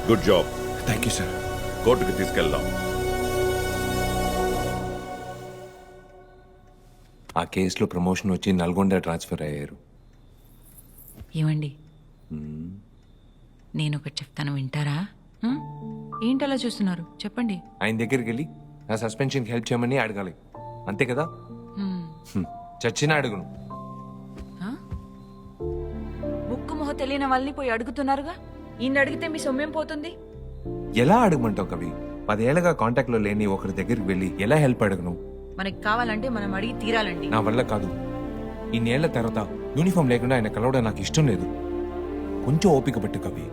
Good job. Thank you sir. కోర్టుకి తీసుకెళ్దాం. ఆ కేసులో ప్రమోషన్ వచ్చి నల్గొండ ట్రాన్స్ఫర్ అయ్యారు. ఏమండి నేను ఒకటి చెప్తాను, వింటారా? ఏంటలా చూస్తున్నారు, చెప్పండి. ఆయన దగ్గరికి వెళ్ళి నా సస్పెన్షన్కి హెల్ప్ చేయమని అడగాలి, అంతే కదా? చచ్చినా అడుగును. ముక్కు మొహ తెలియని వాళ్ళని పోయి అడుగుతున్నారుగా, ఈయన అడిగితే మీ సొమ్మేం పోతుంది? ఎలా అడగమంటావు కవి? 10 ఏళ్ళగా కాంటాక్ట్ లో లేని ఒకరి దగ్గరికి వెళ్ళి ఎలా హెల్ప్ అడగను? మనకి కావాలంటే మనం అడిగి తీరాలండి. నా వల్ల కాదు. ఇన్నేళ్ల తర్వాత యూనిఫామ్ లేకుండా ఆయన కలవడం నాకు ఇష్టం లేదు. కొంచెం ఓపిక పట్టు కవి.